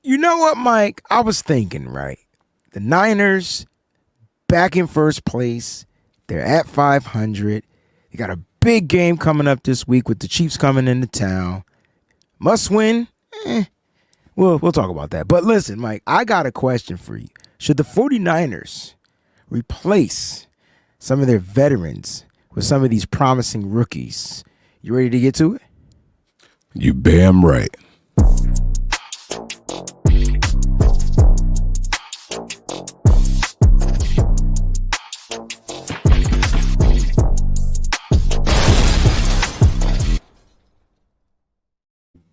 You know what, Mike? I was thinking, right? The Niners back in first place. They're at 500. They got a big game coming up this week with the Chiefs coming into town. Must win? We'll talk about that. But listen, Mike, I got a question for you. Should the 49ers replace some of their veterans with some of these promising rookies? You ready to get to it? You damn right.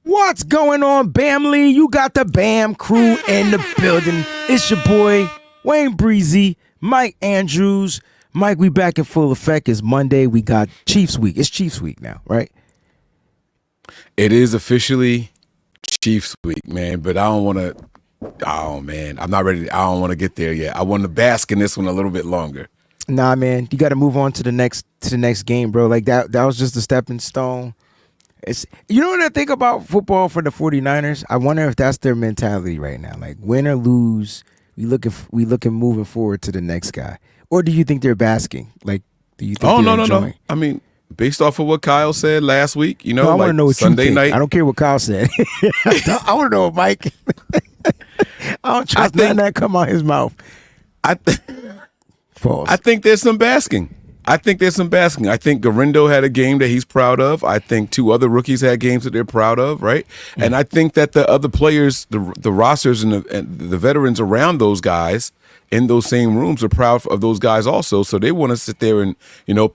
What's going on, Bamly? You got the Bam crew in the building. It's your boy, Wayne Breezy, Mike Andrews. Mike, we back in full effect. It's Monday. We got Chiefs week. It's Chiefs week now, right? It is officially Chiefs week, man, but I don't want to. Oh, man. I'm not ready. I don't want to get there yet. I want to bask in this one a little bit longer. Nah, man. You got to move on to the next game, bro. Like that was just a stepping stone. You know what I think about football for the 49ers? I wonder if that's their mentality right now. Like win or lose, we looking moving forward to the next guy. Or do you think they're basking? Like, do you think they're enjoying? No. I mean, based off of what Kyle said last week, I want to know what Sunday you think. night. I don't care what Kyle said. I want to know, Mike. I don't trust nothing that come out his mouth. Pause. I think there's some basking. I think Garindo had a game that he's proud of. I think two other rookies had games that they're proud of, right? Mm-hmm. And I think that the other players, the rosters and the veterans around those guys in those same rooms are proud of those guys also. So they want to sit there and,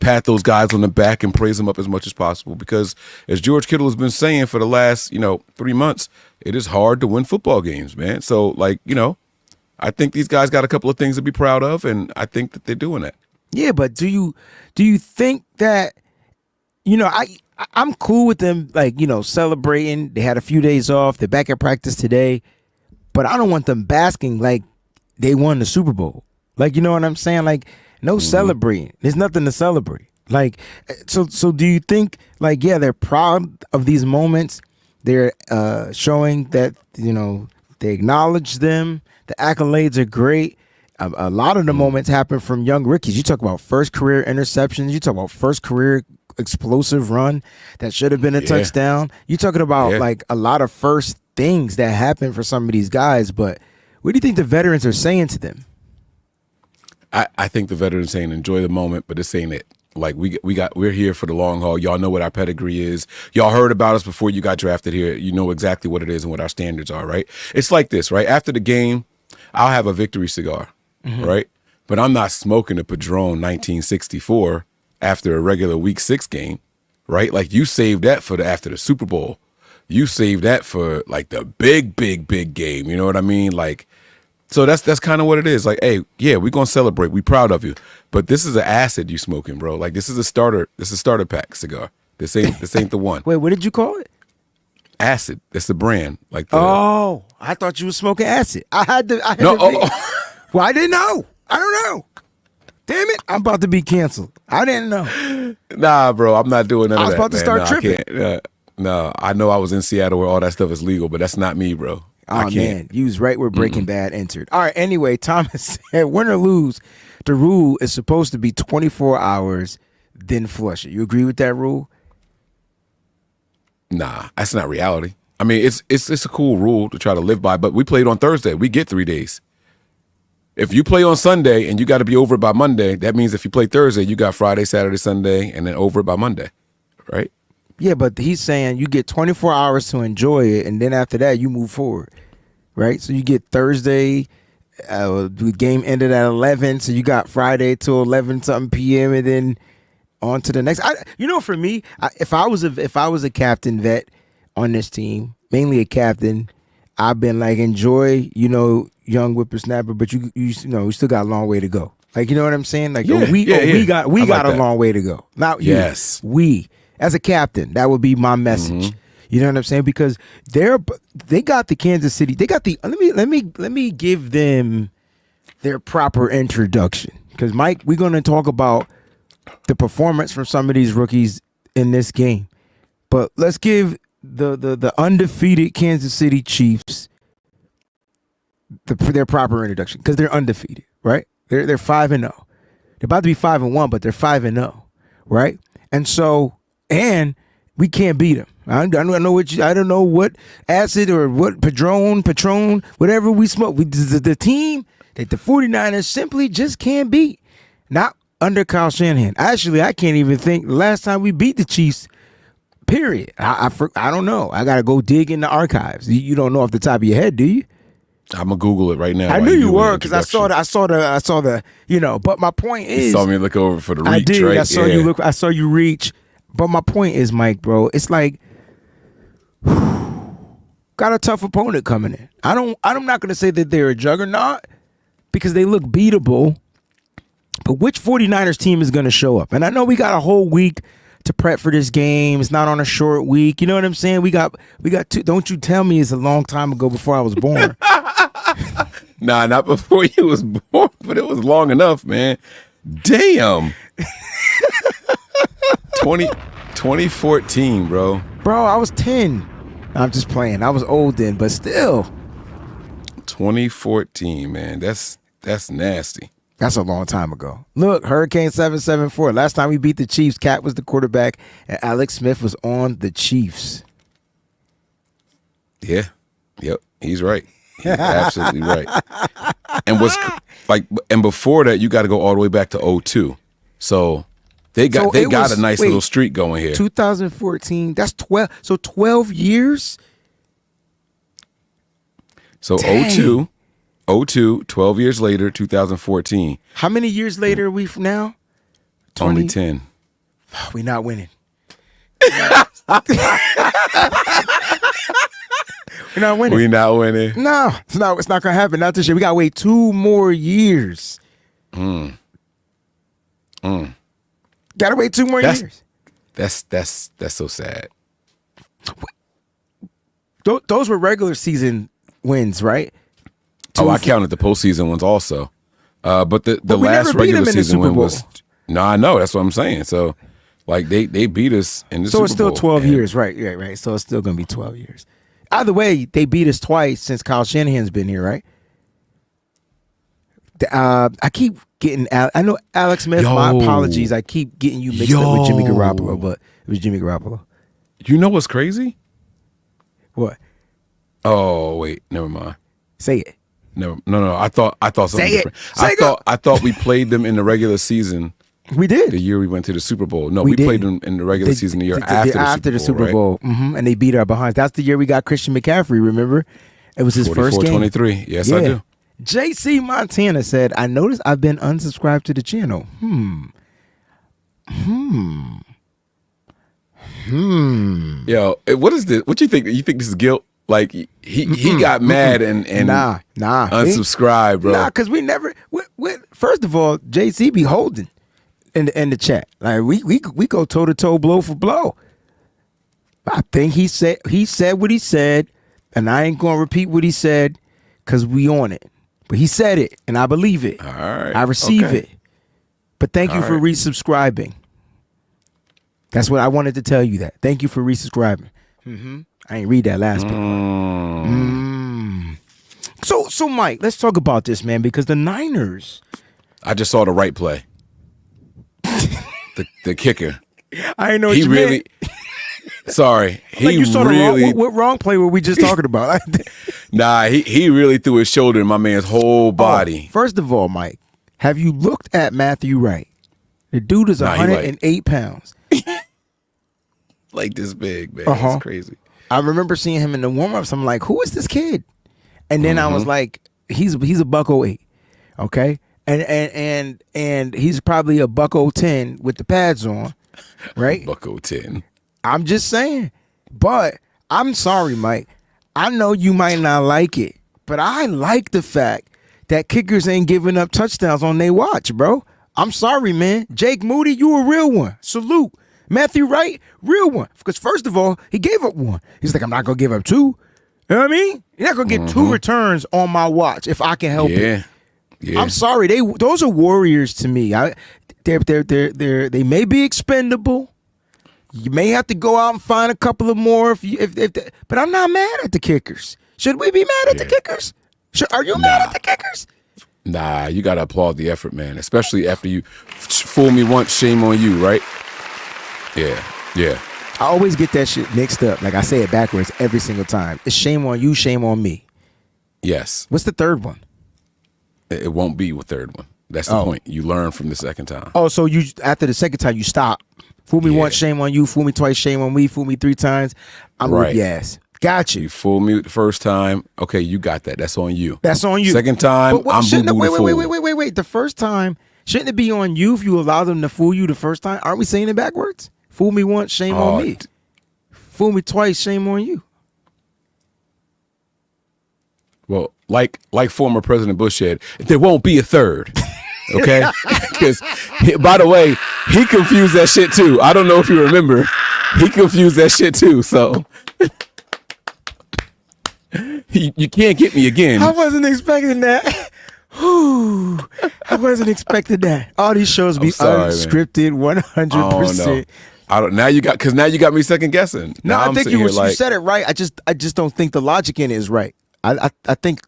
pat those guys on the back and praise them up as much as possible. Because as George Kittle has been saying for the last, 3 months, it is hard to win football games, man. So, I think these guys got a couple of things to be proud of, and I think that they're doing that. Yeah, but do you think that I'm cool with them celebrating. They had a few days off. They're back at practice today, but I don't want them basking like they won the Super Bowl. Like, you know what I'm saying? Like, no celebrating. There's nothing to celebrate. Like, so do you think they're proud of these moments? They're showing that they acknowledge them. The accolades are great. A lot of the moments happen from young rookies. You talk about first career interceptions. You talk about first career explosive run that should have been a touchdown. You're talking about a lot of first things that happen for some of these guys. But what do you think the veterans are saying to them? I think the veterans saying enjoy the moment, but this ain't it. Like we're here for the long haul. Y'all know what our pedigree is. Y'all heard about us before you got drafted here. You know exactly what it is and what our standards are, right? It's like this, right? After the game, I'll have a victory cigar. Mm-hmm. Right? But I'm not smoking a Padron 1964 after a regular week 6 game, right? Like you saved that for after the Super Bowl. You saved that for the big game. You know what I mean? So that's kind of what it is. Like, hey, yeah, we're gonna celebrate. We proud of you. But this is an acid you smoking, bro. Like this is a starter pack cigar. This ain't the one. Wait, what did you call it? Acid. That's the brand. Oh, I thought you were smoking acid. Well, I didn't know. I don't know. Damn it. I'm about to be canceled. I didn't know. Nah, bro. I'm not doing none of that. I was about to start tripping. No, I know I was in Seattle where all that stuff is legal, but that's not me, bro. Oh, man. You was right where Breaking Bad entered. All right. Anyway, Thomas said, win or lose, the rule is supposed to be 24 hours, then flush it. You agree with that rule? Nah, that's not reality. I mean, it's a cool rule to try to live by, but we played on Thursday. We get 3 days. If you play on Sunday and you got to be over it by Monday, that means if you play Thursday, you got Friday, Saturday, Sunday, and then over it by Monday, right? Yeah, but he's saying you get 24 hours to enjoy it, and then after that, you move forward, right? So you get Thursday, the game ended at 11, so you got Friday till 11-something p.m., and then on to the next. For me, if I was a captain vet on this team, mainly a captain, I've been enjoy, young whippersnapper, but you still got a long way to go. You know what I'm saying? We got a long way to go. Not you. Yes. We, as a captain, that would be my message. Mm-hmm. You know what I'm saying? Because they got the Kansas City. They got the let me give them their proper introduction. Because Mike, we're gonna talk about the performance from some of these rookies in this game. But let's give the undefeated Kansas City Chiefs their proper introduction because they're undefeated, right? They're 5-0. They're about to be 5-1, but they're 5-0, right? And so, and we can't beat them. I don't know I don't know what acid or what Patron, whatever we smoke. The team that the 49ers simply just can't beat. Not under Kyle Shanahan. Actually, I can't even think the last time we beat the Chiefs. Period. I don't know. I gotta go dig in the archives. You don't know off the top of your head, do you? I'm gonna Google it right now. I knew you were because I saw the. But my point is, you saw me look over for the reach. I did. Right? I saw you look. I saw you reach. But my point is, Mike, bro, it's like got a tough opponent coming in. I'm not gonna say that they're a juggernaut because they look beatable. But which 49ers team is gonna show up? And I know we got a whole week to prep for this game. It's not on a short week. You know what I'm saying? We got two. Don't you tell me it's a long time ago before I was born. Nah, not before you was born, but it was long enough, man. Damn. 2014, bro. Bro, I was 10. I'm just playing. I was old then, but still. 2014, man. That's nasty. That's a long time ago. Look, Hurricane 774. Last time we beat the Chiefs, Cat was the quarterback, and Alex Smith was on the Chiefs. Yeah. Yep. He's right. He's absolutely right. And before that, you got to go all the way back to 2002. So they got a nice little streak going here. 2014. That's 12. So 12 years. So 2002. 12 years later, 2014. How many years later are we from now? 20? Only 10. We're not winning. We're not winning. We not winning. No, it's not gonna happen. Not this year. We gotta wait 2 more years. Gotta wait 2 more years. That's so sad. Those were regular season wins, right? I counted the postseason ones also. But the last regular season win was. No, I know. That's what I'm saying. So, like they beat us in the Super Bowl. So it's still 12 years, right? Yeah, right. So it's still gonna be 12 years. Either way, they beat us twice since Kyle Shanahan's been here, right? I keep getting. I know Alex Smith. My apologies. I keep getting you mixed up with Jimmy Garoppolo, but it was Jimmy Garoppolo. You know what's crazy? What? Oh wait, never mind. Say it. No. I thought something Say different. It. I thought we played them in the regular season. We did. The year we went to the Super Bowl. No, we played them in the regular season the year after the Super Bowl. Right? Mm-hmm. And they beat our behinds. That's the year we got Christian McCaffrey, remember? It was his first game. 24-23. Yes, I do. JC Montana said, I noticed I've been unsubscribed to the channel. Yo, what is this? What you think? You think this is guilt? Like he got mad and nah unsubscribed, bro. Nah, because we never. First of all, JC be holding in the chat. Like we go toe to toe, blow for blow. I think he said what he said, and I ain't gonna repeat what he said because we on it. But he said it, and I believe it. All right, I receive it. But thank you for resubscribing. That's what I wanted to tell you. That thank you for resubscribing. I ain't read that last part. So Mike, let's talk about this, man, because the Niners. I just saw the right play. the kicker. I didn't know what he you really. meant. Sorry, he you saw really. What wrong play were we just talking about? Nah, he really threw his shoulder in my man's whole body. First of all, Mike, have you looked at Matthew Wright? The dude is 108 pounds. Like this big, man. That's crazy. I remember seeing him in the warm-ups. I'm like, who is this kid? And then I was like, he's a $108, okay? And he's probably a $110 with the pads on, right? $110. I'm just saying. But I'm sorry, Mike. I know you might not like it, but I like the fact that kickers ain't giving up touchdowns on their watch, bro. I'm sorry, man. Jake Moody, you a real one. Salute. Matthew Wright, real one. Because first of all, he gave up one. He's like, I'm not going to give up 2. You know what I mean? You're not going to get 2 returns on my watch if I can help it. Yeah. I'm sorry. Those are warriors to me. They may be expendable. You may have to go out and find a couple of more but I'm not mad at the kickers. Should we be mad at the kickers? Are you mad at the kickers? Nah, you gotta applaud the effort, man. Especially after you fool me once, shame on you, right? Yeah. I always get that shit mixed up. Like I say it backwards every single time. It's shame on you, shame on me. Yes. What's the third one? It won't be a third one. That's the point. You learn from the second time. Oh, so you after the second time you stop. Fool me once, shame on you. Fool me twice, shame on me. Fool me 3 times, I'm with your ass. Got you. You fooled me the first time. Okay, you got that. That's on you. That's on you. Second time, I'm boo-boo the fool. Wait. The first time, shouldn't it be on you if you allow them to fool you the first time? Aren't we saying it backwards? Fool me once, shame on me. Fool me twice, shame on you. Well, like former President Bush said, there won't be a third. Okay? Because, by the way, he confused that shit too. I don't know if you remember. He confused that shit too, so... You can't get me again. I wasn't expecting that. I wasn't expecting that. All these shows be unscripted, 100%. I don't. Now you got me second guessing. No, I think you said it right. I just don't think the logic in it is right. I think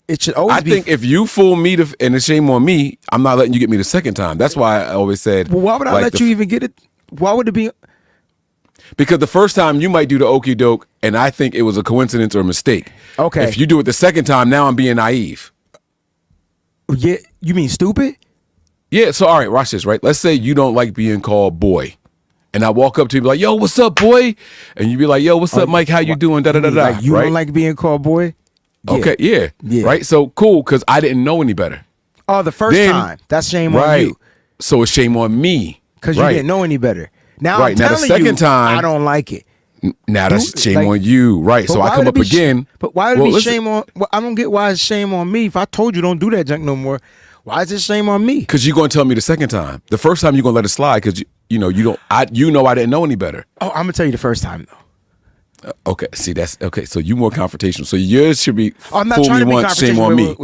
it should always be. I think if you fool me and it's shame on me, I'm not letting you get me the second time. That's why I always said. Well, why would I let you even get it? Why would it be? Because the first time you might do the okie doke, and I think it was a coincidence or a mistake. Okay. If you do it the second time, now I'm being naive. Yeah, you mean stupid? Yeah. So all right, watch this. Right. Let's say you don't like being called boy, and I walk up to you and be like, "Yo, what's up, boy?" And you be like, "Yo, what's up, Mike? How you doing?" Da da da da. Like you don't like being called boy? Yeah. Okay. Yeah. Right. So cool, because I didn't know any better. Oh, the first time. That's shame on you. So it's shame on me because you didn't know any better. Now I'm telling the second time, I don't like it. Now that's shame on you, right? So I come up again. But why would it be shame on? Well, I don't get why it's shame on me. If I told you don't do that junk no more, why is it shame on me? Because you're gonna tell me the second time. The first time you're gonna let it slide because you know I didn't know any better. Oh, I'm gonna tell you the first time though. Okay, see that's okay. So you more confrontational. So yours should be. I'm not trying to be confrontational. Shame on me.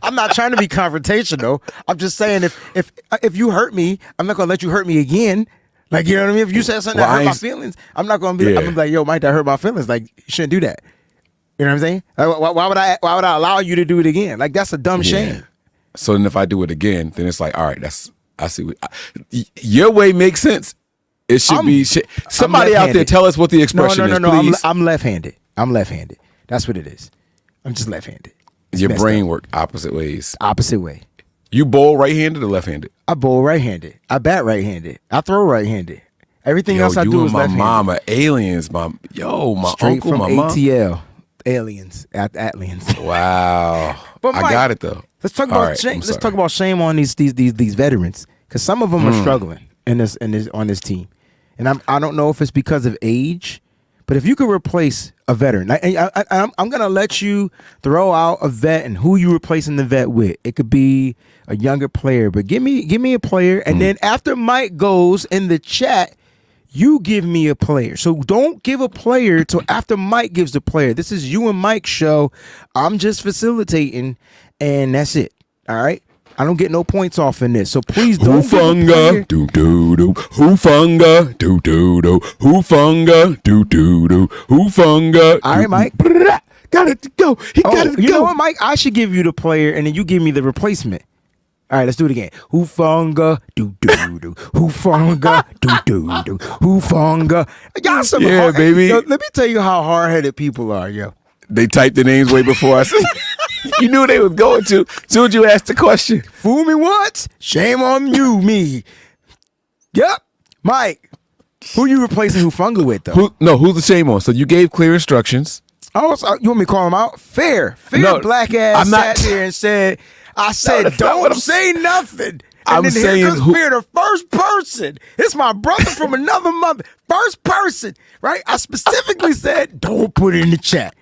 I'm not trying to be confrontational. I'm just saying if you hurt me, I'm not gonna let you hurt me again. Like, you know what I mean? If you said something that hurt my feelings, I'm not gonna be. I'm gonna be like, yo, Mike, that hurt my feelings. Like, you shouldn't do that. You know what I'm saying? Like, why would I allow you to do it again? Like, that's a dumb shame. So then if I do it again, then it's like, all right, I see. Your way makes sense. It should be somebody out there tell us what the expression is. No. Please. I'm left-handed. That's what it is. I'm just left-handed. Your brain work opposite ways. Opposite way. You bowl right-handed or left-handed? I bowl right-handed. I bat right-handed. I throw right-handed. Everything else I do is left-handed. My mama, aliens, my straight uncle, from my mom. ATL, aliens, aliens. Wow. But Mike, I got it though. Let's talk about shame. Let's talk about shame on these veterans, because some of them are struggling on this team, and I don't know if it's because of age. But if you could replace a veteran, I'm going to let you throw out a vet and who you replacing the vet with. It could be a younger player, but give me a player. And then after Mike goes in the chat, you give me a player. So don't give a player till after Mike gives the player. This is you and Mike's show. I'm just facilitating, and that's it. All right? I don't get no points off in this, so please don't. Hoofunga, do do do. Hoofunga, do do do. Hoofunga, do do do. Hoofunga. All right, Mike. Got it to go. He got it to go. You know what, Mike? I should give you the player, and then you give me the replacement. All right, let's do it again. Hoofunga, do do do. Hoofunga, do do do. Hoofunga. Y'all some hard, baby. Yo, let me tell you how hard-headed people are, yo. They typed the names way before us. You knew they was going to. Soon as you asked the question. Fool me once, shame on you, me. Yep. Mike, who you replacing Hoofunga with, though? Who's the shame on? So you gave clear instructions. Oh, so you want me to call him out? Fair black ass sat here and said, don't say nothing. And then here comes Fear, the first person. It's my brother from another mother. First person, right? I specifically said, don't put it in the chat.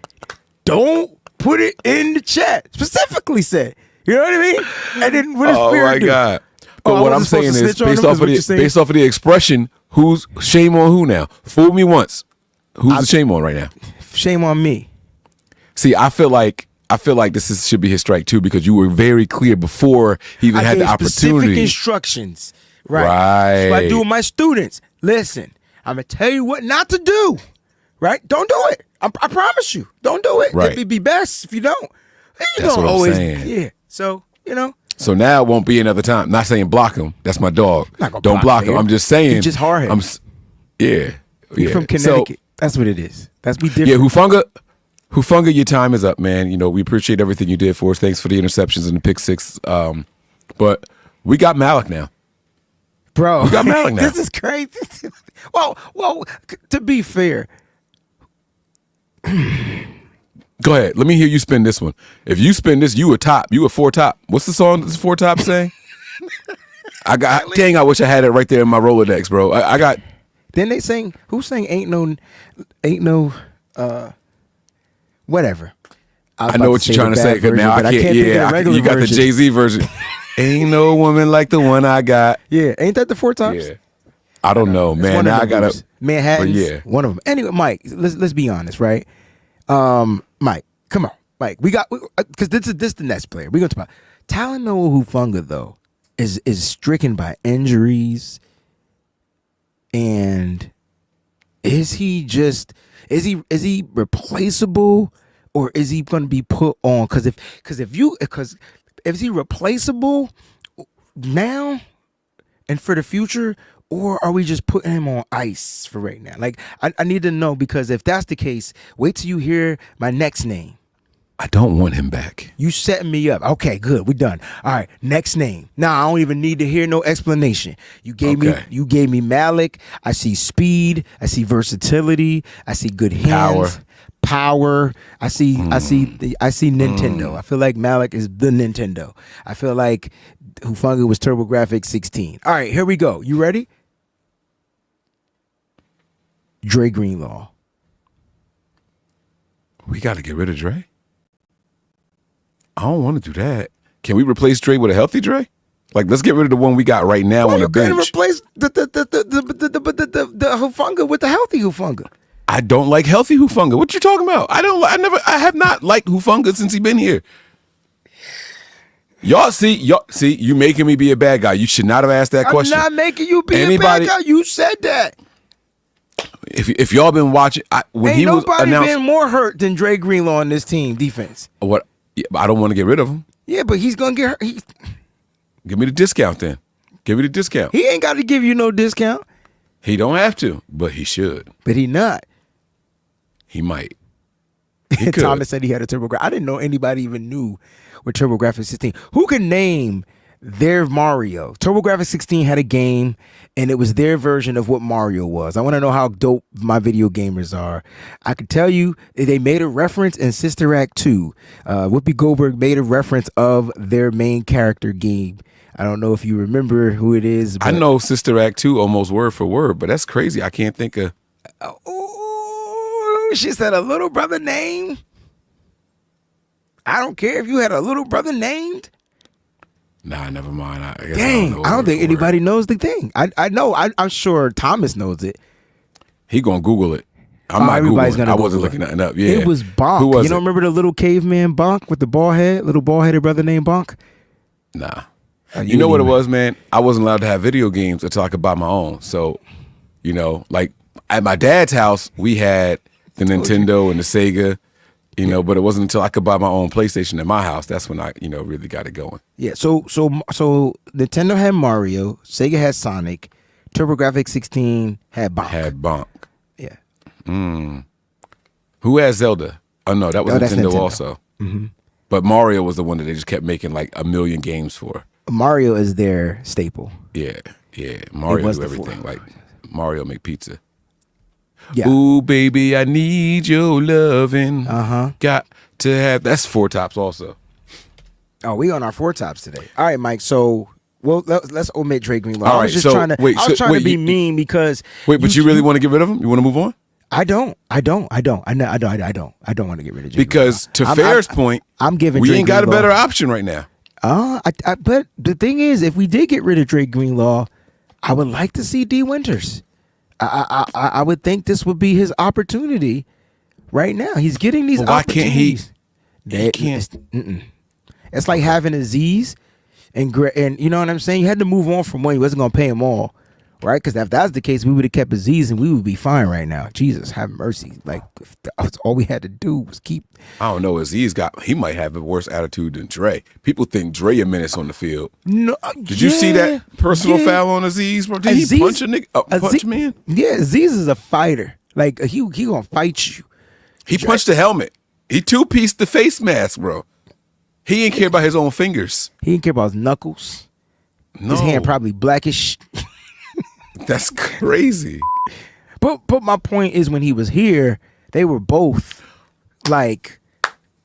Don't put it in the chat. Specifically said. You know what I mean? And then what does Fear do? God. But what I'm saying is, based off of the expression, who's shame on who now? Fool me once. Who's the shame on right now? Shame on me. See, I feel like this should be his strike too, because you were very clear before he even had the opportunity. Specific instructions. Right. That's what I do with my students. Listen, I'm gonna tell you what not to do. right? Don't do it. I promise you, don't do it. Right. It'd be best if you don't. That's what I'm saying. Yeah. So So now it won't be another time. Not saying block him. That's my dog. Not gonna Don't block him. fair. I'm just saying. He's just hard headed. Yeah. He's from Connecticut. That's what it is. That's be different. Yeah, Hufunga, your time is up, man. You know, we appreciate everything you did for us. Thanks for the interceptions and the pick six. But we got Malik now. Bro, we got Malik now. This is crazy. well, to be fair. Go ahead. Let me hear you spin this one. If you spin this, you a top. You a four top. What's the song this four top saying? Dang, I wish I had it right there in my Rolodex, bro. I got. Then they sing, who sang ain't no whatever. I know what you're trying to say, because now I can't think of the regular you got version. the Jay-Z version. Ain't no woman like the one I got. Yeah, ain't that the four tops? Yeah. I don't know, man. Now I gotta Manhattan's, yeah. one of them. Anyway, Mike, let's be honest, right? Mike, come on, Mike. We got because this is the next player. We're gonna talk about Talanoa Hufanga though is stricken by injuries, and is he replaceable, or is he going to be put on? Because if he replaceable now and for the future, or are we just putting him on ice for right now? Like I need to know, because if that's the case, wait till you hear my next name. I don't want him back. You setting me up. Okay, good. We done. All right, next name. Now I don't even need to hear no explanation. You gave me Malik. I see speed. I see versatility. I see good hands. Power. I see Nintendo. I feel like Malik is the Nintendo. I feel like Hufanga was TurboGrafx 16. All right, here we go. You ready? Dre Greenlaw. We got to get rid of Dre. I don't want to do that. Can we replace Dre with a healthy Dre? Like, let's get rid of the one we got right now on the bench. You replace the Hufanga with the healthy Hufanga. I don't like healthy Hufanga. What you talking about? I have not liked Hufanga since he been here. Y'all see, you making me be a bad guy. You should not have asked that question. I'm not making you be a bad guy. You said that. If y'all been watching, when he was announced, ain't nobody been more hurt than Dre Greenlaw on this team defense. What? Yeah, I don't want to get rid of him. Yeah, but he's gonna get hurt. Give me the discount then. Give me the discount. He ain't got to give you no discount. He don't have to, but he should. But he not. He might. He could. Thomas said he had a TurboGrafx. I didn't know anybody even knew what TurboGrafx 16. Who can name their Mario? TurboGrafx 16 had a game, and it was their version of what Mario was. I want to know how dope my video gamers are. I could tell you they made a reference in Sister Act 2. Whoopi Goldberg made a reference of their main character game. I don't know if you remember who it is. I know Sister Act 2 almost word for word, but that's crazy. I can't think of. Oh, she said a little brother named. I don't care if you had a little brother named. Nah, never mind. I don't think anybody knows the thing. I know. I'm sure Thomas knows it. He gonna Google it. I'm not Googling. I wasn't looking nothing up. Yeah, it was Bonk. Who was you don't remember the little caveman Bonk with the little bald-headed brother named Bonk? Nah. You know what it was, man? I wasn't allowed to have video games until I could buy my own. So, like at my dad's house, we had the Nintendo and the Sega. But it wasn't until I could buy my own PlayStation at my house that's when I, really got it going. Yeah. So Nintendo had Mario, Sega had Sonic, TurboGrafx 16 had Bonk. Yeah. Who had Zelda? Oh no, that was Nintendo also. Mm-hmm. But Mario was the one that they just kept making like a million games for. Mario is their staple. Yeah. Mario do everything. Like Mario make pizza. Yeah. Ooh, baby, I need your loving. Got to have. That's four tops also. Oh, we on our four tops today. All right, Mike. So, let's omit Dre Greenlaw. All right, I was just trying to be mean because. Wait, but you really want to get rid of him? You want to move on? I don't. I don't want to get rid of Dre because Greenlaw. To Fair's point, I'm giving. We Dre ain't got a better option right now. But the thing is, if we did get rid of Dre Greenlaw, I would like to see D Winters. I would think this would be his opportunity right now. He's getting these opportunities. Why can't he? It's like having Aziz and you know what I'm saying? You had to move on from one. You wasn't going to pay him all, right? Because if that's the case, we would have kept Aziz and we would be fine right now. Jesus, have mercy. Like, if that's all we had to do was keep. I don't know. He might have a worse attitude than Dre. People think Dre a menace on the field. No, Did you see that personal foul on Aziz, bro? Did he punch a nigga? Punch a man? Yeah, Aziz is a fighter. Like, he gonna fight you. He punched the helmet. He two-pieced the face mask, bro. He didn't care about his own fingers. He didn't care about his knuckles. No. His hand probably blackish. That's crazy. But my point is, when he was here, they were both like.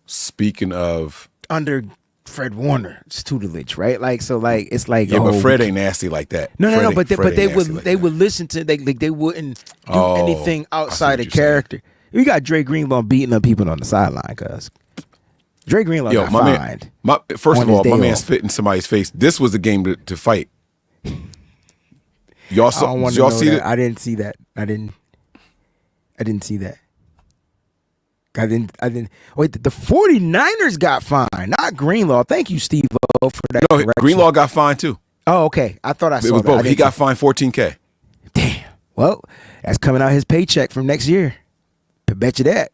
Speaking of under Fred Warner's tutelage, right? Like, so like it's like, yeah, but Fred ain't nasty like that. No, but they would listen to they wouldn't do anything outside of character. We got Dre Greenlaw beating up people on the sideline, cuz Dre Greenlaw got fined. First of all, my man spit in somebody's face. This was the game to fight. Y'all see that? I didn't see that. I didn't see that. I didn't. Wait, the 49ers got fined, not Greenlaw. Thank you, Steve-O, for that. No, correction. Greenlaw got fined too. Oh, okay. I thought I saw it was that. both. He got fined $14K. Damn. Well, that's coming out his paycheck from next year. I bet you that.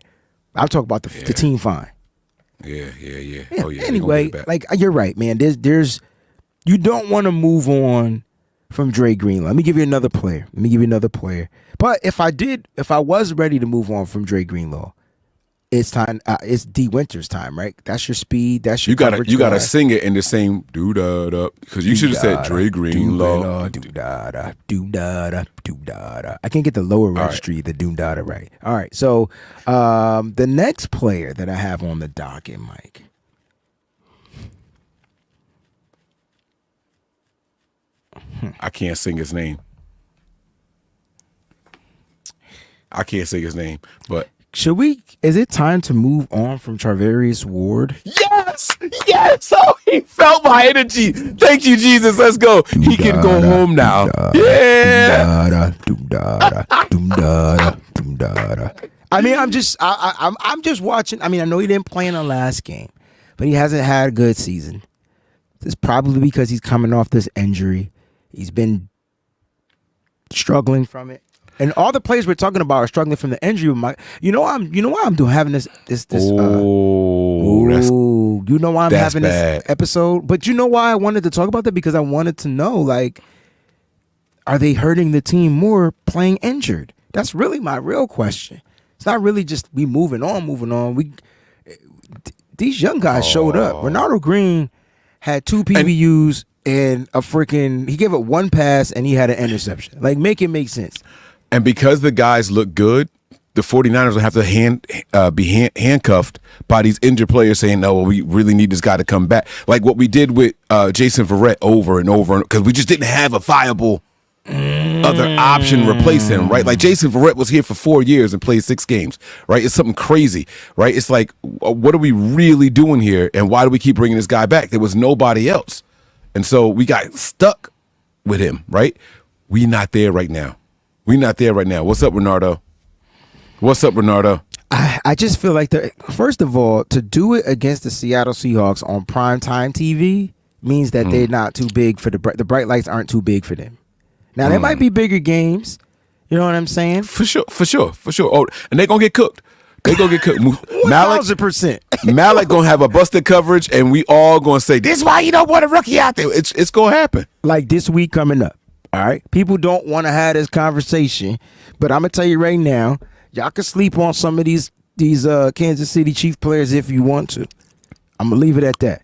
I'm talking about the team fine. Yeah. Oh yeah. Anyway, like, you're right, man. There's you don't want to move on from Dre Greenlaw. Let me give you another player. But if I was ready to move on from Dre Greenlaw, it's time. It's D Winters time, right? That's your speed. That's your. You gotta sing it in the same do da da, because you should have said Dre Greenlaw. Do da da do da da do da da. I can't get the lower registry, the do da da right. All right. So the next player that I have on the docket, Mike. I can't sing his name. But is it time to move on from Charvarius Ward? Yes. Oh, he felt my energy. Thank you, Jesus. Let's go. He can go home now. Yeah. I mean, I'm just watching. I mean, I know he didn't play in the last game, but he hasn't had a good season. It's probably because he's coming off this injury. He's been struggling from it. And all the players we're talking about are struggling from the injury. You know why I'm having this. You know why I'm having this episode. But you know why I wanted to talk about that, because I wanted to know, like, are they hurting the team more playing injured? That's really my real question. It's not really just we moving on. These young guys showed up. Ronaldo Green had 2 PBUs and he gave up 1 pass and he had an interception. Like, make it make sense. And because the guys look good, the 49ers will have to be handcuffed by these injured players saying, no, well, we really need this guy to come back. Like what we did with Jason Verrett over and over, because we just didn't have a viable other option to replace him, right? Like Jason Verrett was here for 4 years and played 6 games, right? It's something crazy, right? It's like, what are we really doing here? And why do we keep bringing this guy back? There was nobody else. And so we got stuck with him, right? We're not there right now. What's up, Renardo? I just feel like, first of all, to do it against the Seattle Seahawks on primetime TV means that they're not too big for the bright lights aren't too big for them. Now, there might be bigger games. You know what I'm saying? For sure. Oh, and they're going to get cooked. 1,000%. Malik going to have a busted coverage, and we all going to say, this is why you don't want a rookie out there. It's going to happen. Like this week coming up. All right, people don't want to have this conversation, but I'm gonna tell you right now, y'all can sleep on some of these Kansas City Chiefs players if you want to. I'm gonna leave it at that.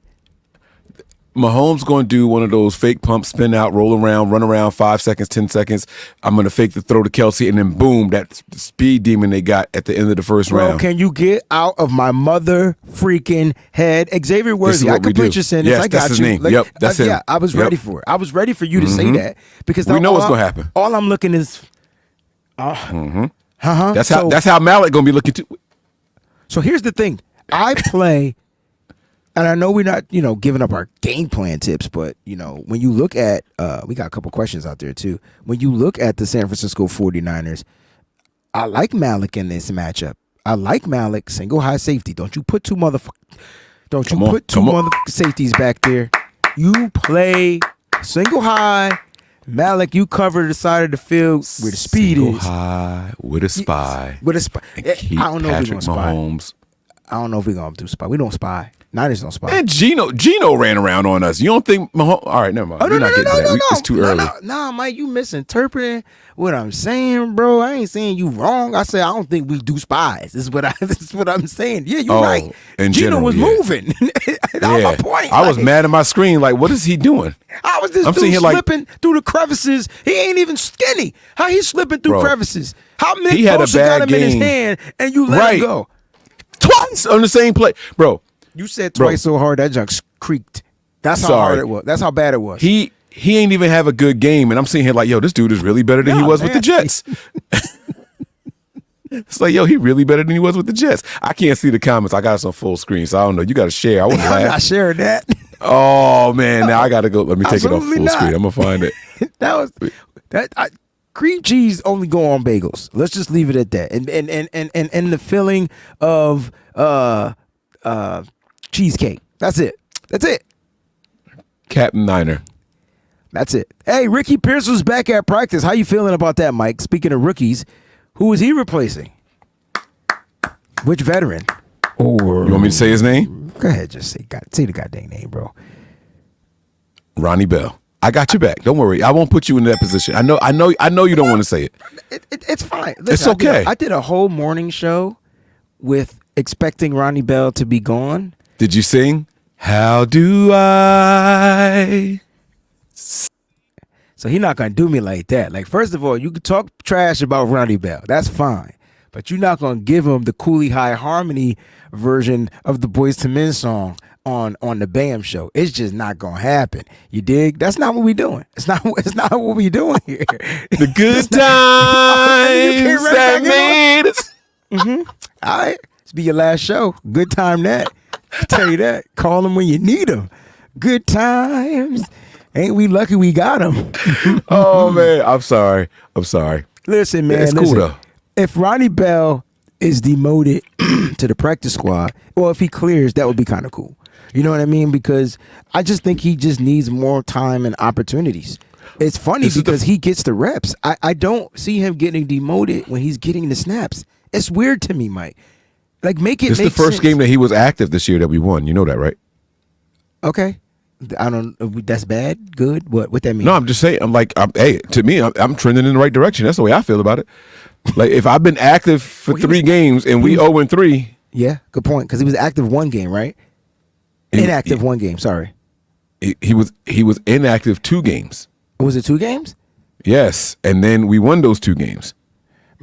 Mahomes going to do one of those fake pump, spin out, roll around, run around 5 seconds, 10 seconds. I'm going to fake the throw to Kelsey, and then boom, that speed demon they got at the end of the first round. Can you get out of my mother freaking head? Xavier Worthy, I can put your sentence. Yes, I got that's you. his name. That's him. Yeah, I was ready for it. I was ready for you to say that, because we know what's going to happen. All I'm looking is, That's how Malik going to be looking too. So here's the thing. I play. And I know we're not, giving up our game plan tips, but, when you look at, we got a couple questions out there too. When you look at the San Francisco 49ers, I like Malik in this matchup. I like Malik, single high safety. Don't you put two safeties back there. You play single high, Malik, you cover the side of the field where the speed Single is. high with a spy. With a spy. And I keep don't know if Patrick we're gonna spy. Mahomes. I don't know if we're gonna do spy. We don't spy. Niners don't spy. Man, Gino ran around on us. You don't think Mahomes? All right, never mind. Oh, no, We're not getting to that. It's too early. No, Mike, you misinterpreting what I'm saying, bro. I ain't saying you wrong. I said I don't think we do spies. This is what I'm saying. Yeah, you're right. In Gino general, was yeah. moving. That was my point. I was mad at my screen. Like, what is he doing? I was this I'm dude sitting here like- slipping through the crevices. He ain't even skinny. How he slipping through Bro, crevices? How Nick he had a Bosa got bad him in his game. hand and you let him go? Twice on the same play, bro. You said Bro. twice so hard that junk creaked. That's how Sorry. hard it was. That's how bad it was. He ain't even have a good game, and I'm sitting here like, yo, this dude is really better than he Nah, was with the man. Jets. It's like, yo, he really better than he was with the Jets. I can't see the comments. I got us on full screen, so I don't know. You got to share. I want to I'm laugh. not sharing that. Oh man, now I got to go. Let me take it off Absolutely full not. screen. I'm gonna find it. That was that. Cream cheese only go on bagels. Let's just leave it at that. And the filling of cheesecake. That's it. That's it. Captain Niner. That's it. Hey, Ricky Pierce was back at practice. How you feeling about that, Mike? Speaking of rookies, who is he replacing? Which veteran? Or You want me to say his name? go ahead, just say the goddamn name, bro. Ronnie Bell. I got your back. Don't worry. I won't put you in that position. I know you don't want to say it. It's fine. It's okay. I did a whole morning show with expecting Ronnie Bell to be gone. Did you sing? How do I? So he's not gonna do me like that. Like, first of all, you can talk trash about Ronnie Bell. That's fine. But you're not gonna give him the Cooley High Harmony version of the Boyz II Men song on the BAM show. It's just not gonna happen. You dig? That's not what we doing. It's not what we doing here. The good times that made us. All right. This be your last show. Good time that. I tell you that. Call them when you need them. Good times. Ain't we lucky we got them? Oh man, I'm sorry. Listen, man. It's cool listen. though. If Ronnie Bell is demoted to the practice squad, or if he clears, that would be kind of cool. You know what I mean? Because I just think he just needs more time and opportunities. It's funny because he gets the reps. I don't see him getting demoted when he's getting the snaps. It's weird to me, Mike. Like, make it This is make the first sense. game that he was active this year that we won. You know that, right? Okay. I don't. That's bad. Good. What that mean? No, I'm just saying. Hey, to me, I'm trending in the right direction. That's the way I feel about it. Like, if I've been active for Well, he 3 was- games and we 0-3, Yeah. Good point. Because he was active one game, right? Inactive one game. Sorry. he was inactive 2 games. Was it 2 games? Yes, and then we won those 2 games.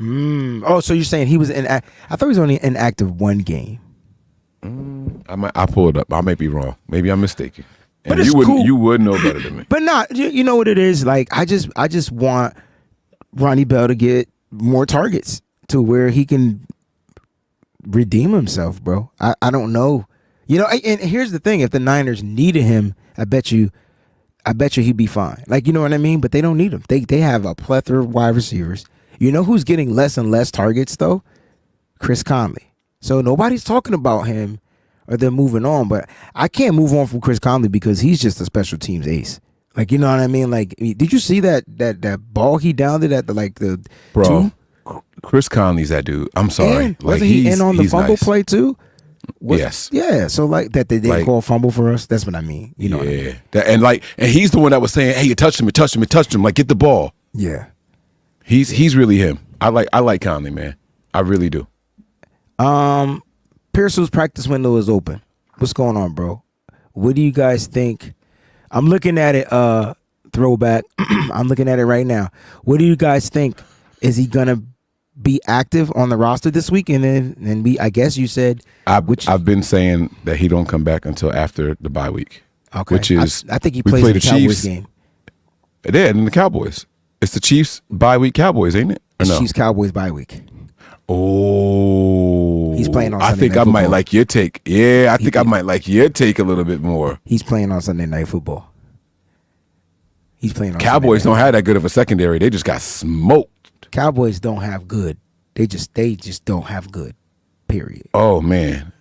Oh, so you're saying he was I thought he was only inactive one game. I pull it up. I may be wrong. Maybe I'm mistaken. And But it's cool. You would know better than me. But not. You know what it is? Like, I just want Ronnie Bell to get more targets to where he can redeem himself, bro. I don't know. You know, and here's the thing: if the Niners needed him, I bet you he'd be fine. Like, you know what I mean? But they don't need him. They have a plethora of wide receivers. You know who's getting less and less targets though? Chris Conley. So nobody's talking about him, or they're moving on. But I can't move on from Chris Conley because he's just a special teams ace. Like, you know what I mean? Like, did you see that ball he downed it at the Bro, 2? Chris Conley's that dude. I'm sorry. And wasn't he in on the he's fumble nice. play too? Yes. Yeah. So like that they didn't call fumble for us. That's what I mean. You know. What I mean? Yeah. And he's the one that was saying, "Hey, you touched him. Like, get the ball." Yeah. He's really him. I like Conley, man. I really do. Pearsall's practice window is open. What's going on, bro? What do you guys think? I'm looking at it. Throwback. I'm looking at it right now. What do you guys think? Is he gonna be active on the roster this week? And then I guess you said I've been saying that he don't come back until after the bye week. Okay. Which is I think he we plays play the Cowboys Chiefs game. Yeah, and the Cowboys. It's the Chiefs bye week Cowboys, ain't it? Or no? Chiefs Cowboys bye week. Oh, He's playing on I Sunday think Night I might Football. like your take. Yeah, I think I might like your take a little bit more. He's playing on Sunday Night Football. He's playing on Cowboys Sunday don't have that good of a secondary. They just got smoked. Night. Cowboys don't have good. They just don't have good. Period. Oh man.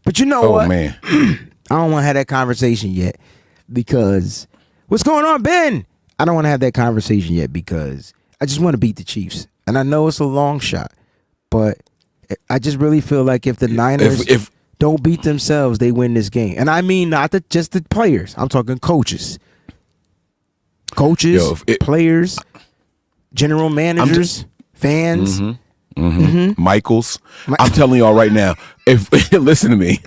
But you know Oh what? man. I don't want to have that conversation yet because what's going on, Ben? I don't want to have that conversation yet because I just want to beat the Chiefs. And I know it's a long shot, but I just really feel like if the Niners if don't beat themselves, they win this game. And I mean not just the players. I'm talking coaches. Players, general managers, fans. Michaels. I'm telling y'all right now, if listen to me.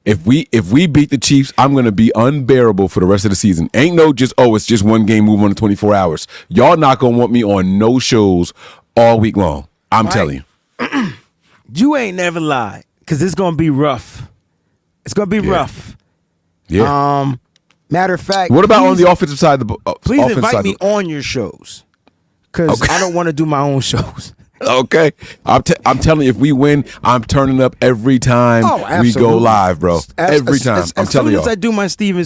If we beat the Chiefs, I'm going to be unbearable for the rest of the season. Ain't no just, it's just one game, move on to 24 hours. Y'all not going to want me on no shows all week long. I'm telling you. You ain't never lied because it's going to be rough. It's going to be rough. Yeah. Matter of fact. What about on the offensive side of the please invite me on your shows because I don't want to do my own shows. Okay, I'm telling you, if we win, I'm turning up every time we go live, bro. Every time. I'm telling you. As soon as I do my Stephen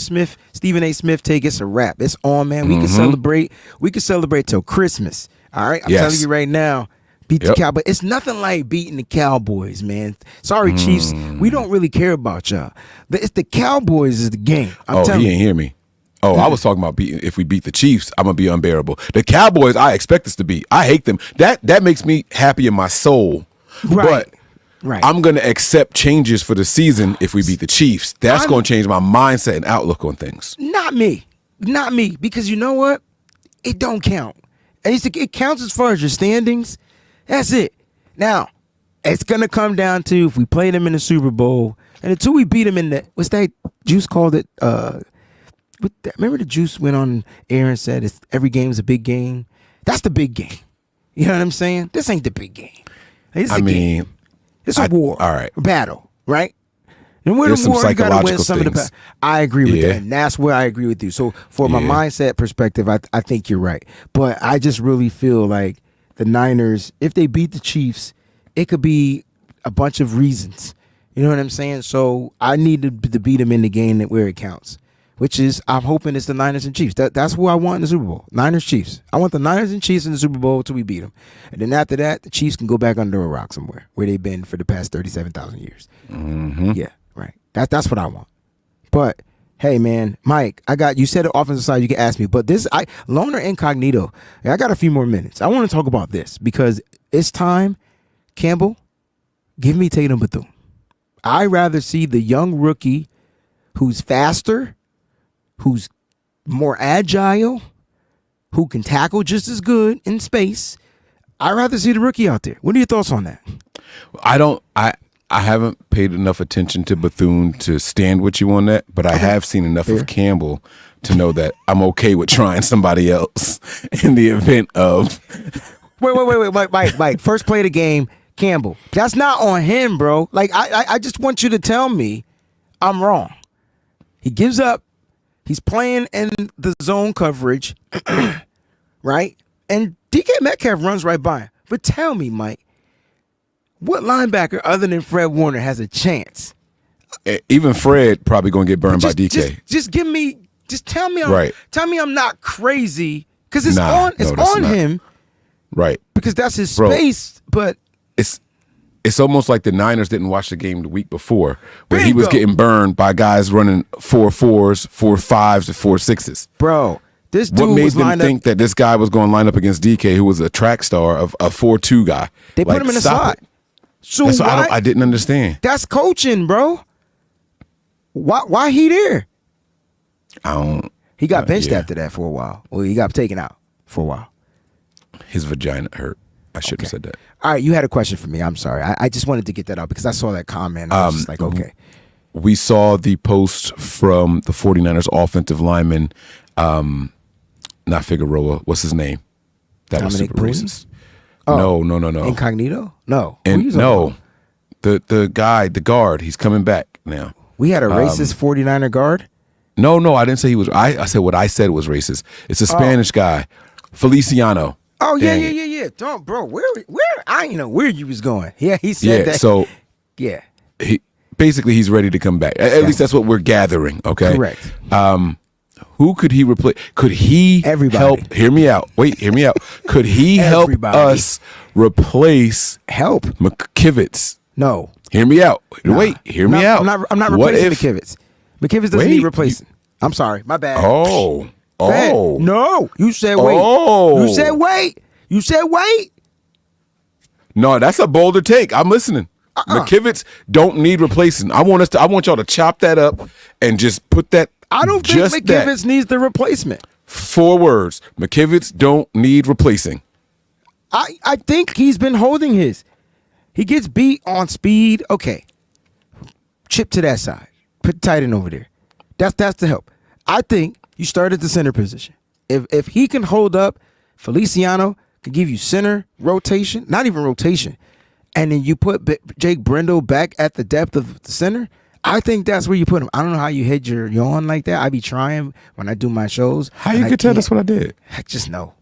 A. Smith take, it's a wrap. It's on, man. We can celebrate. We can celebrate till Christmas. All right, I'm telling you right now. Beat the Cowboys. It's nothing like beating the Cowboys, man. Sorry, Chiefs. We don't really care about y'all. It's the Cowboys is the game. He ain't hear me. I was talking about if we beat the Chiefs, I'm gonna be unbearable. The Cowboys, I expect us to beat. I hate them. That makes me happy in my soul. Right. But I'm gonna accept changes for the season if we beat the Chiefs. That's gonna change my mindset and outlook on things. Not me, because you know what? It don't count. It counts as far as your standings. That's it. Now, it's gonna come down to if we play them in the Super Bowl, and until we beat them in the what's that Juice called it? Remember the Juice went on air and said every game's a big game. That's the big game. You know what I'm saying? This ain't the big game. It's a game. It's a war. All right. A battle, right? And with a war, you gotta win some of the battle. I agree with that. And that's where I agree with you. So for my mindset perspective, I think you're right. But I just really feel like the Niners, if they beat the Chiefs, it could be a bunch of reasons. You know what I'm saying? So I need to beat them in the game where it counts. Which is, I'm hoping it's the Niners and Chiefs. That's who I want in the Super Bowl. Niners, Chiefs. I want the Niners and Chiefs in the Super Bowl until we beat them. And then after that, the Chiefs can go back under a rock somewhere where they've been for the past 37,000 years. Yeah, right. That's what I want. But, hey, man, Mike, you said the offensive side, you can ask me. But Loner Incognito, I got a few more minutes. I want to talk about this because it's time. Campbell, give me Tatum Bethune. I'd rather see the young rookie who's faster, who's more agile, who can tackle just as good in space. I'd rather see the rookie out there. What are your thoughts on that? I haven't paid enough attention to Bethune to stand with you on that, but I have seen enough of Campbell to know that I'm okay with trying somebody else in the event of... Wait, Mike. First play of the game, Campbell. That's not on him, bro. Like, I just want you to tell me I'm wrong. He gives up. He's playing in the zone coverage, right? And DK Metcalf runs right by him. But tell me, Mike, what linebacker other than Fred Warner has a chance? Even Fred probably going to get burned by DK. Just tell me I'm not crazy because it's on him. Right. Because that's his space, but it's almost like the Niners didn't watch the game the week before where he was getting burned by guys running 4.4s, 4.5s, and 4.6s. Bro, this dude what made them think that this guy was going to line up against DK, who was a track star of a 4.2 guy? They put him in the slot. So that's what I didn't understand. That's coaching, bro. Why he there? He got benched after that for a while. Well, he got taken out for a while. His vagina hurt. I shouldn't have said that. All right, you had a question for me. I'm sorry. I just wanted to get that out because I saw that comment. I was just like, okay. We saw the post from the 49ers offensive lineman, not Figueroa. What's his name? That Dominic was super racist. No. Incognito? No. No. The guy, the guard, he's coming back now. We had a racist 49er guard? No, I didn't say he was. I said what I said was racist. It's a Spanish guy, Feliciano. Oh, yeah. Don't, bro, where I didn't know where you was going. Yeah, he said that. So, yeah. He's ready to come back. At least that's what we're gathering, okay? Correct. Who could he replace? Could he help? Hear me out. Wait, hear me out. Could he help us replace McKivitz? No. Hear me out. Wait, hear me out. I'm not replacing McKivitz. McKivitz doesn't need replacing. I'm sorry. My bad. Oh. Go ahead. Oh. No, you said wait. Oh. You said wait. You said wait. No, that's a bolder take. I'm listening. McKivitz don't need replacing. I want y'all to chop that up and just put that. I don't think McKivitz needs the replacement. 4 words. McKivitz don't need replacing. I think he's been holding his. He gets beat on speed. Okay. Chip to that side. Put tight end over there. That's the help. I think you start at the center position. If he can hold up, Feliciano can give you center rotation, not even rotation, and then you put Jake Brendel back at the depth of the center. I think that's where you put him. I don't know how you hit your yawn like that. I be trying when I do my shows. How you could tell that's what I did? I just know,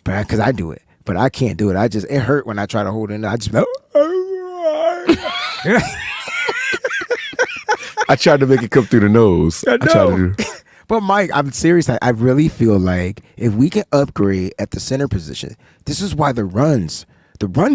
because I do it, but I can't do it. It hurt when I try to hold it in. I just I tried to make it come through the nose. I know. But Mike, I'm serious. I really feel like if we can upgrade at the center position, this is why the run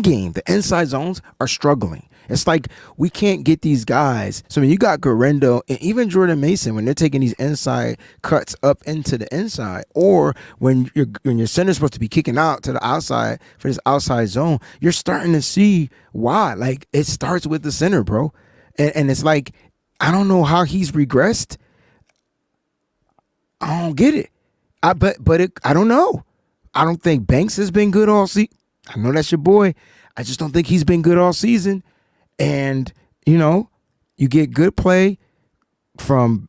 game, the inside zones are struggling. It's like we can't get these guys. So when you got Garendo and even Jordan Mason, when they're taking these inside cuts up into the inside, or when your center's supposed to be kicking out to the outside for this outside zone, you're starting to see why. Like it starts with the center, bro. And it's like, I don't know how he's regressed. I don't get it. I don't know. I don't think Banks has been good all season. I know that's your boy. I just don't think he's been good all season. And you get good play from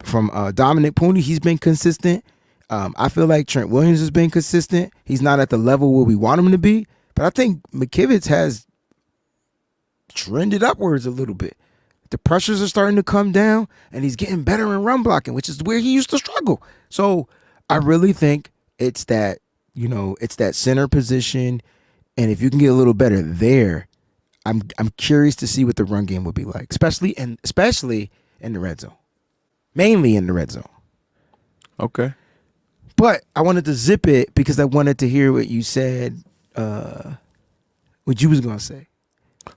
Dominic Pooney. He's been consistent. I feel like Trent Williams has been consistent. He's not at the level where we want him to be, but I think McKivitz has trended upwards a little bit. The pressures are starting to come down, and he's getting better in run blocking, which is where he used to struggle. So I really think it's that, it's that center position, and if you can get a little better there, I'm curious to see what the run game would be like, especially in the red zone, mainly in the red zone. Okay. But I wanted to zip it because I wanted to hear what you said, what you was gonna say.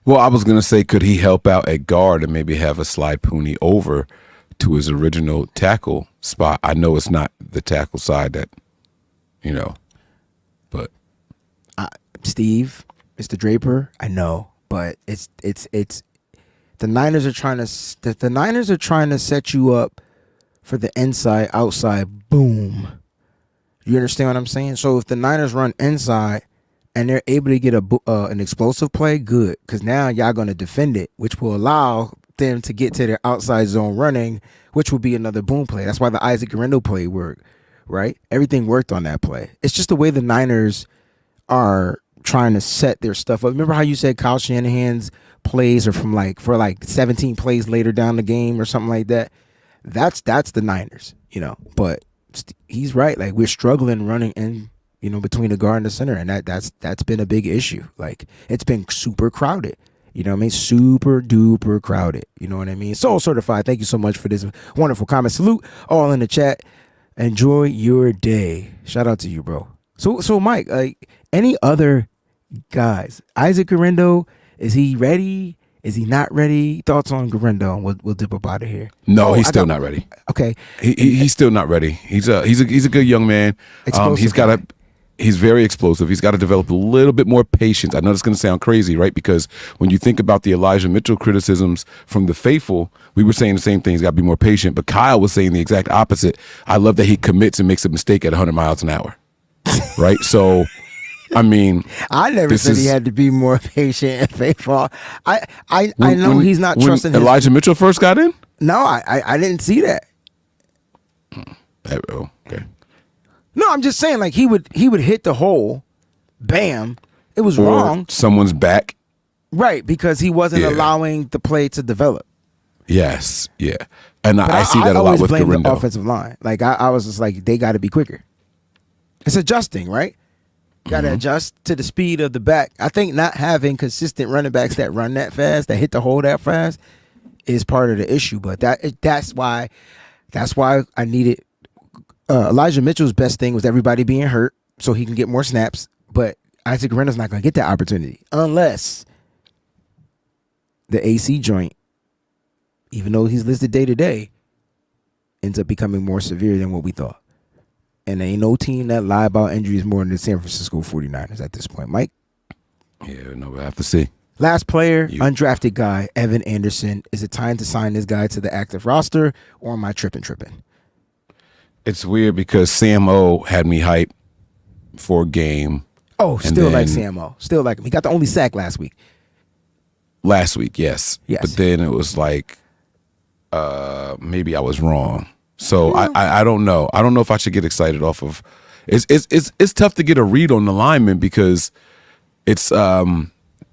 Well, I was going to say, could he help out at guard and maybe have a slide Pooney over to his original tackle spot? I know it's not the tackle side that, but. Steve, Mr. Draper, I know, but it's the Niners are trying to set you up for the inside outside boom. You understand what I'm saying? So if the Niners run inside and they're able to get an explosive play, good, because now y'all going to defend it, which will allow them to get to their outside zone running, which will be another boom play. That's why the Isaac Garendo play worked, right? Everything worked on that play. It's just the way the Niners are trying to set their stuff up. Remember how you said Kyle Shanahan's plays are for 17 plays later down the game or something like that? That's the Niners, But he's right. Like, we're struggling running in, between the guard and the center, and that's been a big issue. Like, it's been super crowded. You know what I mean? Super duper crowded. You know what I mean? Soul Certified, thank you so much for this wonderful comment. Salute all in the chat. Enjoy your day. Shout out to you, bro. So Mike, like, any other guys? Isaac Garendo, is he ready? Is he not ready? Thoughts on Garendo, and we'll dip up out of here. No, he's still not ready. Okay, he's still not ready. He's a good young man. He's very explosive. He's got to develop a little bit more patience. I know it's going to sound crazy, right? Because when you think about the Elijah Mitchell criticisms from the faithful, we were saying the same thing. He's got to be more patient. But Kyle was saying the exact opposite. I love that he commits and makes a mistake at 100 miles an hour, right? So, I mean, I never said he had to be more patient and faithful. I know he's not trusting Elijah Mitchell first got in. No, I didn't see that. Okay. No, I'm just saying, like, he would hit the hole, bam. It was or wrong. Someone's back. Right, because he wasn't allowing the play to develop. Yes, yeah. And I see that a lot with Garendo. I always blame the offensive line. Like, I was just like, they got to be quicker. It's adjusting, right? Got to adjust to the speed of the back. I think not having consistent running backs that run that fast, that hit the hole that fast, is part of the issue. But that's why I needed Elijah Mitchell's best thing was everybody being hurt so he can get more snaps. But Isaac Garendo's not going to get that opportunity unless the AC joint, even though he's listed day to day, ends up becoming more severe than what we thought. And there ain't no team that lie about injuries more than the San Francisco 49ers at this point. Mike? Yeah, no, we'll have to see. Last player, undrafted guy, Evan Anderson. Is it time to sign this guy to the active roster, or am I tripping? It's weird because Sam O had me hyped for a game. Oh, still like Sam O. Still like him. He got the only sack last week. Last week, yes. Yes. But then it was like, maybe I was wrong. So I don't know. I don't know if I should get excited off of. It's tough to get a read on the lineman because it's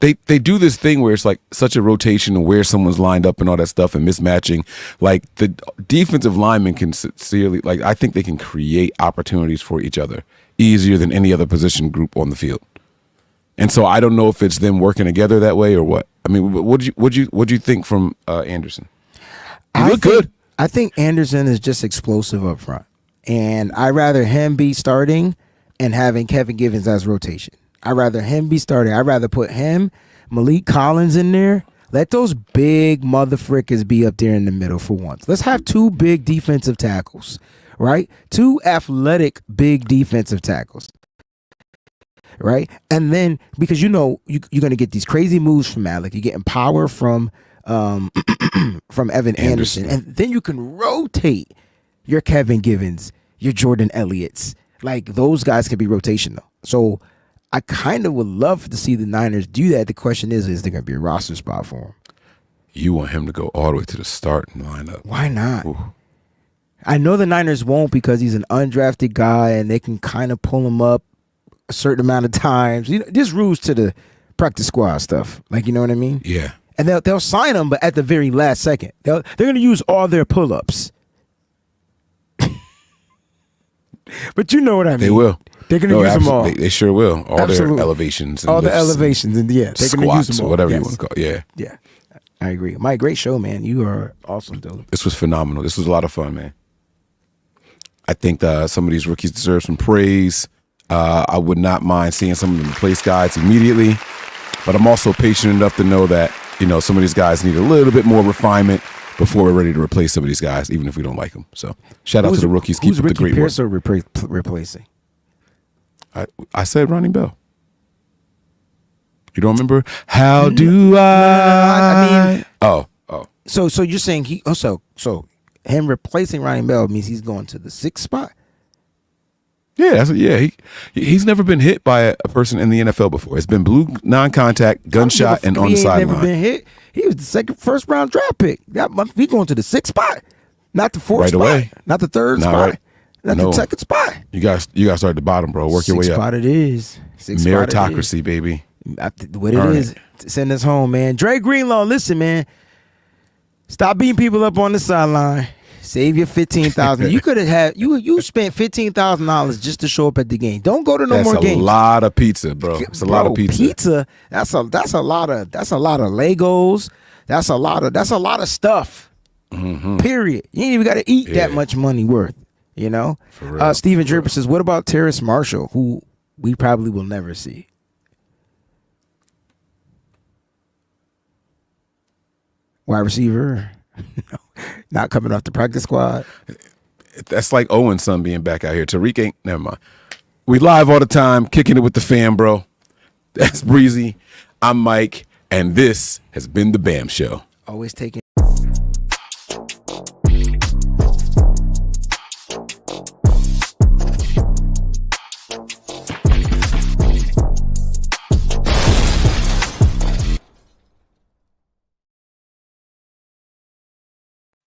they do this thing where it's like such a rotation of where someone's lined up and all that stuff and mismatching. Like the defensive linemen can sincerely, like I think they can create opportunities for each other easier than any other position group on the field. And so I don't know if it's them working together that way or what. I mean, what you think from Anderson? He looked good. I think Anderson is just explosive up front, and I'd rather him be starting and having Kevin Givens as rotation. I'd rather him be starting. I'd rather put him, Malik Collins in there. Let those big motherfrickers be up there in the middle for once. Let's have two big defensive tackles, right? Two athletic big defensive tackles, right? And then because you're going to get these crazy moves from Alec. You're getting power from Evan Anderson. And then you can rotate your Kevin Givens, your Jordan Elliott's. Like those guys can be rotational. So I kind of would love to see the Niners do that. The question is there going to be a roster spot for him? You want him to go all the way to the starting lineup. Why not? Ooh. I know the Niners won't because he's an undrafted guy and they can kind of pull him up a certain amount of times. You know, there's rules to the practice squad stuff. Like, you know what I mean? Yeah. And they'll sign him, but at the very last second. They're going to use all their pull-ups. But you know what I mean. They will. They're going to use them all. They sure will. All Absolutely. their elevations. And all the lifts elevations. And yeah, they're going to use them all. Or whatever you want to call it. Yeah. Yeah. I agree. Mike, great show, man. You are awesome, dude. This was phenomenal. This was a lot of fun, man. I think some of these rookies deserve some praise. I would not mind seeing some of them replace guys immediately. But I'm also patient enough to know that, some of these guys need a little bit more refinement before we're ready to replace some of these guys, even if we don't like them. So shout out to the rookies. Keep up the great work. Who's Ricky Pearson replacing? I said Ronnie Bell. You don't remember? How do I mean, oh. So you're saying so him replacing Ronnie Bell means he's going to the 6th spot? Yeah, he's never been hit by a person in the NFL before. It's been blue non-contact, gunshot, and on the sideline. Never been hit. He was the first round draft pick. He going to the 6th spot, not the 4th right spot, away. Not the 3rd spot, right. not the 2nd spot. You guys start at the bottom, bro. Work your way up. 6th spot it is. 6th Meritocracy, baby. What it is, send us home, man. Dre Greenlaw, listen, man. Stop beating people up on the sideline. Save your $15,000. You could have had you spent $15,000 just to show up at the game. Don't go to no more games. That's a lot of pizza, bro. It's a lot of pizza. Pizza. That's a lot of Legos. That's a lot of stuff. Mm-hmm. Period. You ain't even got to eat that much money worth. For real. Steven Draper says, "What about Terrace Marshall, who we probably will never see?" Wide receiver. No, not coming off the practice squad. That's like Owen's son being back out here. Tariq ain't. Never mind. We live all the time, kicking it with the fam, bro. That's Breezy. I'm Mike, and this has been the BAM Show. Always taking